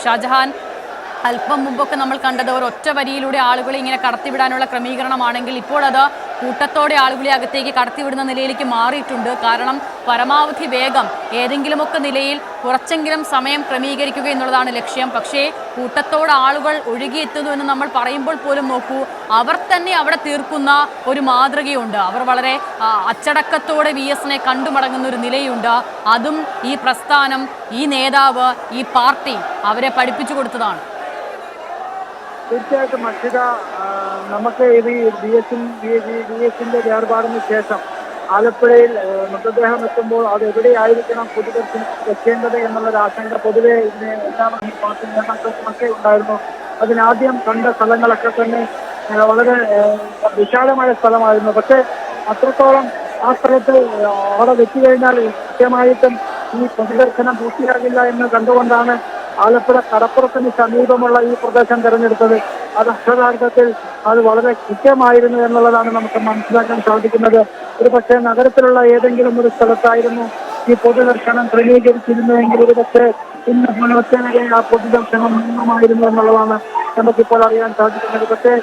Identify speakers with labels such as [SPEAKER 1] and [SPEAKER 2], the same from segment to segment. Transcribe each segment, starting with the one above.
[SPEAKER 1] ഷാജഹാൻ അല്പം മുമ്പൊക്കെ നമ്മൾ കണ്ടത് ഒരൊറ്റ വരിയിലൂടെ ആളുകളെ ഇങ്ങനെ കടത്തിവിടാനുള്ള ക്രമീകരണമാണെങ്കിൽ ഇപ്പോൾ അത് കൂട്ടത്തോടെ ആളുകളെ അകത്തേക്ക് കടത്തിവിടുന്ന നിലയിലേക്ക് മാറിയിട്ടുണ്ട്. കാരണം പരമാവധി വേഗം ഏതെങ്കിലുമൊക്കെ നിലയിൽ കുറച്ചെങ്കിലും സമയം ക്രമീകരിക്കുക എന്നുള്ളതാണ് ലക്ഷ്യം. പക്ഷേ കൂട്ടത്തോടെ ആളുകൾ ഒഴുകിയെത്തുന്നു എന്ന് നമ്മൾ പറയുമ്പോൾ പോലും നോക്കൂ, അവർ തന്നെ അവിടെ തീർക്കുന്ന ഒരു മാതൃകയുണ്ട്. അവർ വളരെ അച്ചടക്കത്തോടെ VS-നെ കണ്ടുമടങ്ങുന്ന ഒരു നിലയുണ്ട്. അതും ഈ പ്രസ്ഥാനം, ഈ നേതാവ്, ഈ പാർട്ടി അവരെ പഠിപ്പിച്ചു കൊടുത്തതാണ്.
[SPEAKER 2] തീർച്ചയായിട്ടും അക്ഷിത, നമുക്ക് ഇത് VS-ന്റെ വേർപാടിന് ശേഷം ആലപ്പുഴയിൽ മൃതദേഹം എത്തുമ്പോൾ അത് എവിടെയായിരിക്കണം പൊതുദർശനം വെക്കേണ്ടത് എന്നുള്ളൊരു ആശങ്ക പൊതുവെ ഇതിന് എല്ലാവരും പാർട്ടി നേതാക്കൾക്കുമൊക്കെ ഉണ്ടായിരുന്നു. അതിനാദ്യം കണ്ട സ്ഥലങ്ങളൊക്കെ തന്നെ വളരെ വിശാലമായ സ്ഥലമായിരുന്നു. പക്ഷേ അത്രത്തോളം ആ സ്ഥലത്ത് അവിടെ വെച്ചു കഴിഞ്ഞാൽ കൃത്യമായിട്ടും ഈ പൊതുദർശനം പൂർത്തിയാകില്ല എന്ന് കണ്ടുകൊണ്ടാണ് ആലപ്പുഴ കടപ്പുറത്തിന് സമീപമുള്ള ഈ പ്രദേശം തിരഞ്ഞെടുത്തത്. അത് അക്ഷരാർത്ഥത്തിൽ അത് വളരെ കൃത്യമായിരുന്നു എന്നുള്ളതാണ് നമുക്ക് മനസ്സിലാക്കാൻ സാധിക്കുന്നത്. ഒരു പക്ഷേ നഗരത്തിലുള്ള ഏതെങ്കിലും ഒരു സ്ഥലത്തായിരുന്നു ഈ പൊതുദർശനം ക്രമീകരിച്ചിരുന്നുവെങ്കിൽ ഒരു പക്ഷേ ഇന്ന് പുലർച്ചെ ആ പൊതുദർശനം നിന്നുമായിരുന്നു എന്നുള്ളതാണ് നമുക്കിപ്പോൾ അറിയാൻ സാധിക്കുന്നത്. പക്ഷേ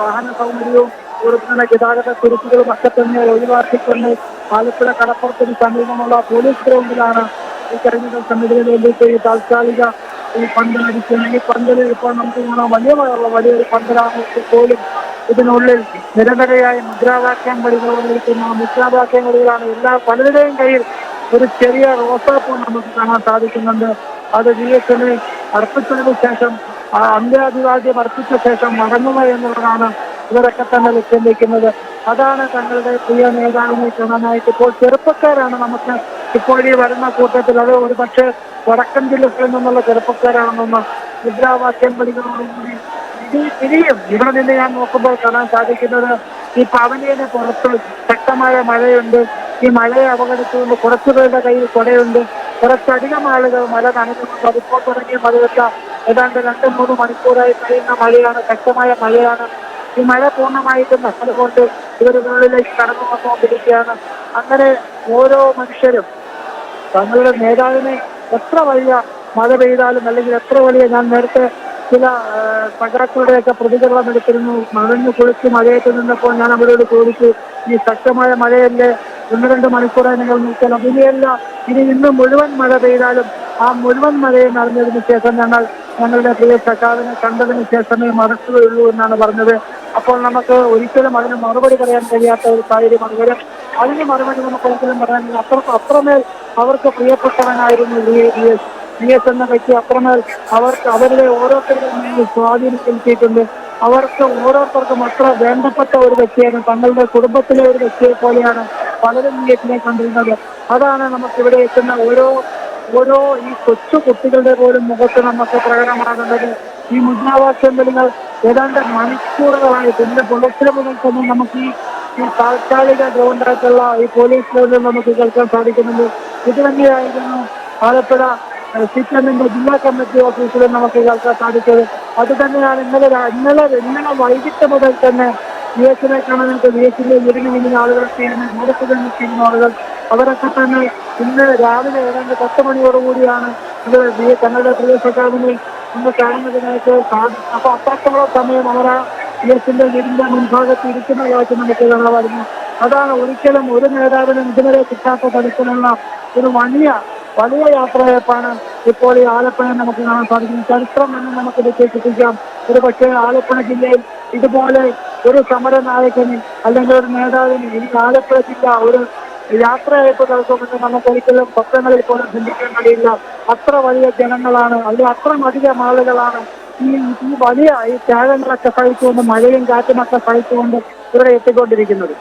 [SPEAKER 2] വാഹന സൗകര്യവും അതുപോലെ ഗതാഗത കുരുക്കുകളും ഒക്കെ തന്നെ ഒഴിവാക്കിക്കൊണ്ട് ആലപ്പുഴ കടപ്പുറത്തിന് സമീപമുള്ള പോലീസ് ഗ്രൗണ്ടിലാണ് ഈ കഴിഞ്ഞ ദിവസം ഇതിനു വേണ്ടിയിട്ട് ഈ താൽക്കാലിക ഈ പന്തലടിക്കുന്നത്. ഈ പന്തലിൽ ഇപ്പോൾ നമുക്ക് കാണാൻ വലിയൊരു പന്തലാണ്. പോലും ഇതിനുള്ളിൽ നിരന്തരയായി മുദ്രാവാക്യം വിളിക്കുന്ന മുദ്രാവാക്യം വിളികളാണ് പലരുടെയും കയ്യിൽ ഒരു ചെറിയ റോസാപ്പൂ നമുക്ക് കാണാൻ സാധിക്കുന്നുണ്ട്. അത് VS-ന് അർപ്പിച്ചതിനു ശേഷം അന്ത്യാഭിവാദ്യം അർപ്പിച്ച ശേഷം മടങ്ങുക എന്നുള്ളതാണ് ഇവരൊക്കെ തന്നെ ലക്ഷ്യം വയ്ക്കുന്നത്. അതാണ് തങ്ങളുടെ പ്രിയ നേതാവിനെ കാണാനായിട്ട് ഇപ്പോൾ ചെറുപ്പക്കാരാണ് നമുക്ക് ഇപ്പോൾ ഈ വരുന്ന കൂട്ടത്തിൽ. അത് ഒരു പക്ഷേ വടക്കൻ ജില്ലകളിൽ നിന്നുള്ള ചെറുപ്പക്കാരാണെന്നൊന്ന് മുദ്രാവാക്യം വിളികളോടുകൂടി ഇനിയും ഇവിടെ നിന്ന് ഞാൻ നോക്കുമ്പോൾ കാണാൻ സാധിക്കുന്നത് ഈ പവനിയന് പുറത്ത് ശക്തമായ മഴയുണ്ട്. ഈ മഴയെ അവഗണിച്ചുകൊണ്ട് കുറച്ചുപേരുടെ കയ്യിൽ കുടയുണ്ട്. കുറച്ചധികം ആളുകൾ മഴ നനഞ്ഞുകൊണ്ട് അതിപ്പോൾ തുടങ്ങിയ മഴയൊക്കെ ഏതാണ്ട് 2-3 മണിക്കൂറായി കഴിയുന്ന മഴയാണ്, ശക്തമായ മഴയാണ്. ഈ മഴ പൂർണ്ണമായിട്ടും നഷ്ടകൊണ്ട് ഇവരുകളിലേക്ക് കടന്നു വന്നുകൊണ്ടിരിക്കുകയാണ്. അങ്ങനെ ഓരോ മനുഷ്യരും തങ്ങളുടെ നേതാവിനെ എത്ര വലിയ മഴ പെയ്താലും അല്ലെങ്കിൽ എത്ര വലിയ, ഞാൻ നേരത്തെ ചില സഖാക്കളുടെയൊക്കെ പ്രതികരണം എടുത്തിരുന്നു. നനഞ്ഞു കുളിച്ച് മഴയത്ത് നിന്നപ്പോൾ ഞാൻ അവരോട് ചോദിച്ചു, ഈ ശക്തമായ മഴയല്ലേ 1-2 മണിക്കൂറായി നിങ്ങൾ നോക്കിയാൽ അതിനെയല്ല, ഇനി ഇന്ന് മുഴുവൻ മഴ പെയ്താലും ആ മുഴുവൻ മഴയെ അറിഞ്ഞതിന് ശേഷം ഞങ്ങളുടെ പ്രിയ സഖാവിനെ കണ്ടതിന് ശേഷമേ മടക്കുകയുള്ളൂ എന്നാണ് പറഞ്ഞത്. അപ്പോൾ നമുക്ക് ഒരിക്കലും അതിന് മറുപടി പറയാൻ കഴിയാത്ത ഒരു സാഹചര്യമാണ്. വരും അതിന് മറുപടി നമുക്ക് ഒരിക്കലും പറയാനില്ല. അത്രമേൽ അവർക്ക് പ്രിയപ്പെട്ടവനായിരുന്നു VS എന്ന വ്യക്തി. അത്രമേൽ അവരുടെ ഓരോരുത്തരുടെയും സ്വാധീനം ചെലുത്തിയിട്ടുണ്ട്. അവർക്ക് ഓരോരുത്തർക്കും അത്ര വേണ്ടപ്പെട്ട ഒരു വ്യക്തിയാണ്. തങ്ങളുടെ കുടുംബത്തിലെ ഒരു വ്യക്തിയെ പോലെയാണ് പലരും VS-നെ കണ്ടിരുന്നത്. അതാണ് നമുക്കിവിടെ എത്തുന്ന ഓരോ ഈ കൊച്ചു കുട്ടികളുടെ പോലും മുഖത്ത് നമുക്ക് പ്രകടമാകുന്നത്. ഈ മുദ്രാവാക്യം വിളികൾ ഏതാണ്ട് മണിക്കൂറുകളായിട്ട് ഇന്ന് പുലർച്ചെ മുതൽ തന്നെ നമുക്ക് ഈ താൽക്കാലിക ഗ്രൗണ്ടായിട്ടുള്ള ഈ പോലീസ് ഗ്രൗണ്ടിൽ നമുക്ക് കേൾക്കാൻ സാധിക്കുന്നുണ്ട്. ഇത് തന്നെയായിരുന്നു ആലപ്പുഴ CPM-ന്റെ ജില്ലാ കമ്മിറ്റി ഓഫീസിലും നമുക്ക് കേൾക്കാൻ സാധിച്ചത്. അത് തന്നെയാണ് ഇന്നലെ വൈകിട്ട് മുതൽ തന്നെ VS-നെ കാണാനായിട്ട് VS-ന്റെ വീടിന് ആളുകളൊക്കെ ചെയ്യുന്ന ആളുകൾ അവരൊക്കെ തന്നെ ഇന്ന് രാവിലെ ഏതാണ്ട് 10 മണിയോടുകൂടിയാണ് ഇത് തങ്ങളുടെ പ്രിയ സഖാവിനെ ഒന്ന് കാണുന്നതിനായിട്ട് സാധിക്കും. അപ്പൊ അത്രത്തോളം സമയം അവർ VS-ന്റെ വീടിന്റെ മുൻഭാഗത്ത് ഇരിക്കുന്ന കാര്യം നമുക്ക് കാണാമായിരുന്നു. അതാണ് ഒരിക്കലും ഒരു നേതാവിനും ഇതുവരെ കിട്ടാത്ത തരത്തിലുള്ള ഒരു വലിയ യാത്രയപ്പാണ് ഇപ്പോൾ ഈ ആലപ്പുഴ നമുക്ക് കാണാൻ സാധിക്കുന്നത്. ചരിത്രം എന്ന് നമുക്ക് വിശേഷിപ്പിക്കാം. ഒരു പക്ഷേ ആലപ്പുഴ ജില്ലയിൽ ഇതുപോലെ ഒരു സമരനായകന് അല്ലെങ്കിൽ ഒരു നേതാവിന് ഈ ആലപ്പുഴ ജില്ല ഒരു യാത്രയയപ്പ് നൽകുമെന്ന് നമുക്ക് ഒരിക്കലും പത്രങ്ങളിൽ പോലും ചിന്തിക്കാൻ കഴിയില്ല. അത്ര വലിയ ജനങ്ങളാണ്, അതിൽ അത്രമധികം ആളുകളാണ് ഈ വലിയ ഈ ത്യാഗങ്ങളൊക്കെ സഹിച്ചുകൊണ്ട് മഴയും കാറ്റുമൊക്കെ സഹിച്ചുകൊണ്ട് ഇവിടെ എത്തിക്കൊണ്ടിരിക്കുന്നത്.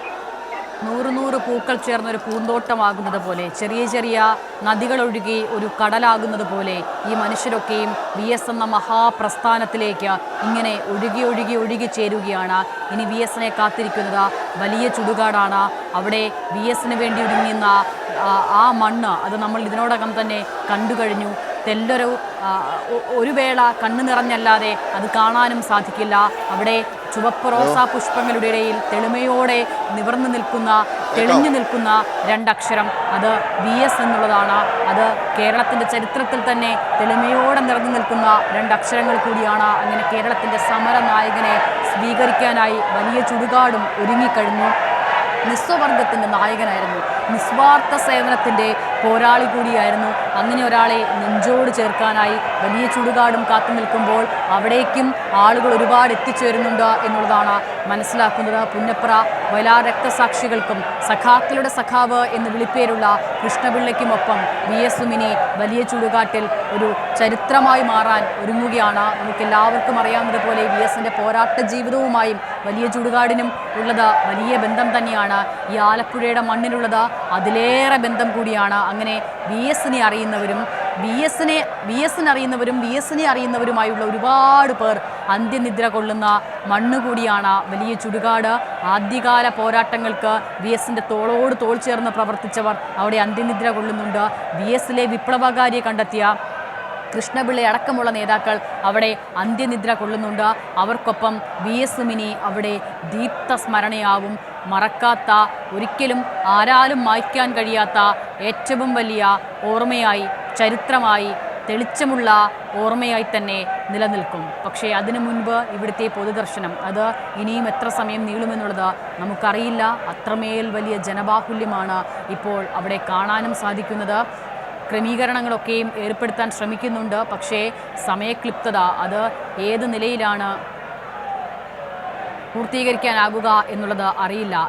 [SPEAKER 1] 100 പൂക്കൾ ചേർന്നൊരു പൂന്തോട്ടമാകുന്നത് പോലെ, ചെറിയ നദികളൊഴുകി ഒരു കടലാകുന്നത് പോലെ ഈ മനുഷ്യരൊക്കെയും VS എന്ന മഹാപ്രസ്ഥാനത്തിലേക്ക് ഇങ്ങനെ ഒഴുകി ചേരുകയാണ്. ഇനി VS-നെ കാത്തിരിക്കുന്നത് വലിയ ചുടുകാടാണ്. അവിടെ VS-ന് വേണ്ടി ഒരുങ്ങുന്ന ആ മണ്ണ് അത് നമ്മൾ ഇതിനോടകം തന്നെ കണ്ടു കഴിഞ്ഞു. ഒരു വേള കണ്ണു നിറഞ്ഞല്ലാതെ അത് കാണാനും സാധിക്കില്ല. അവിടെ ചുവപ്പ് റോസാ പുഷ്പങ്ങളുടെ ഇടയിൽ തെളിമയോടെ നിവർന്നു നിൽക്കുന്ന തെളിഞ്ഞു നിൽക്കുന്ന രണ്ടക്ഷരം, അത് VS എന്നുള്ളതാണ്. അത് കേരളത്തിൻ്റെ ചരിത്രത്തിൽ തന്നെ തെളിമയോടെ നിറഞ്ഞു നിൽക്കുന്ന രണ്ടക്ഷരങ്ങൾ കൂടിയാണ്. അങ്ങനെ കേരളത്തിൻ്റെ സമര നായകനെ സ്വീകരിക്കാനായി വലിയ ചുടുകാടും ഒരുങ്ങിക്കഴിഞ്ഞു. നിസ്വവർഗത്തിൻ്റെ നായകനായിരുന്നു, നിസ്വാർത്ഥ സേവനത്തിൻ്റെ പോരാളി കൂടിയായിരുന്നു. അങ്ങനെ ഒരാളെ നെഞ്ചോട് ചേർക്കാനായി വലിയ ചുടുകാടും കാത്തു നിൽക്കുമ്പോൾ അവിടേക്കും ആളുകൾ ഒരുപാട് എത്തിച്ചേരുന്നുണ്ട് എന്നുള്ളതാണ് മനസ്സിലാക്കുന്നത്. പുന്നപ്ര വയലാർ രക്തസാക്ഷികൾക്കും സഖാക്കളുടെ സഖാവ് എന്ന് വിളിപ്പേരുള്ള കൃഷ്ണപിള്ളയ്ക്കുമൊപ്പം VS സുമിനി വലിയ ചുടുകാട്ടിൽ ഒരു ചരിത്രമായി മാറാൻ ഒരുങ്ങുകയാണ്. നമുക്കെല്ലാവർക്കും അറിയാവുന്നതുപോലെ VSന്റെ പോരാട്ട ജീവിതവുമായും വലിയ ചുടുകാടിനും ഉള്ളത് വലിയ ബന്ധം തന്നെയാണ്. ഈ ആലപ്പുഴയുടെ മണ്ണിലുള്ളത് അതിലേറെ ബന്ധം കൂടിയാണ്. അങ്ങനെ VSനെ അറിയുന്നവരും VSനെ അറിയുന്നവരുമായുള്ള ഒരുപാട് പേർ അന്ത്യനിദ്ര കൊള്ളുന്ന മണ്ണുകൂടിയാണ് വലിയ ചുടുകാട്. ആദ്യകാല പോരാട്ടങ്ങൾക്ക് VSന്റെ തോളോട് തോൾ ചേർന്ന് പ്രവർത്തിച്ചവർ അവിടെ അന്ത്യനിദ്ര കൊള്ളുന്നുണ്ട്. VSലെ വിപ്ലവകാരിയെ കണ്ടെത്തിയ കൃഷ്ണപിള്ള അടക്കമുള്ള നേതാക്കൾ അവിടെ അന്ത്യനിദ്ര കൊള്ളുന്നുണ്ട്. അവർക്കൊപ്പം VS സുമിനി അവിടെ ദീപ്ത സ്മരണയാവും. മറക്കാത്ത, ഒരിക്കലും ആരാലും മായ്ക്കാൻ കഴിയാത്ത ഏറ്റവും വലിയ ഓർമ്മയായി, ചരിത്രമായി, തെളിച്ചമുള്ള ഓർമ്മയായി തന്നെ നിലനിൽക്കും. പക്ഷേ അതിനു മുൻപ് ഇവിടുത്തെ പൊതുദർശനം അത് ഇനിയും എത്ര സമയം നീളുമെന്നുള്ളത് നമുക്കറിയില്ല. അത്രമേൽ വലിയ ജനബാഹുല്യമാണ് ഇപ്പോൾ അവിടെ കാണാനും സാധിക്കുന്നത്. ക്രമീകരണങ്ങളൊക്കെയും ഏർപ്പെടുത്താൻ ശ്രമിക്കുന്നുണ്ട്. പക്ഷേ സമയക്ലിപ്തത അത് ഏത് നിലയിലാണ് പൂർത്തീകരിക്കാനാകുക എന്നുള്ളത് അറിയില്ല.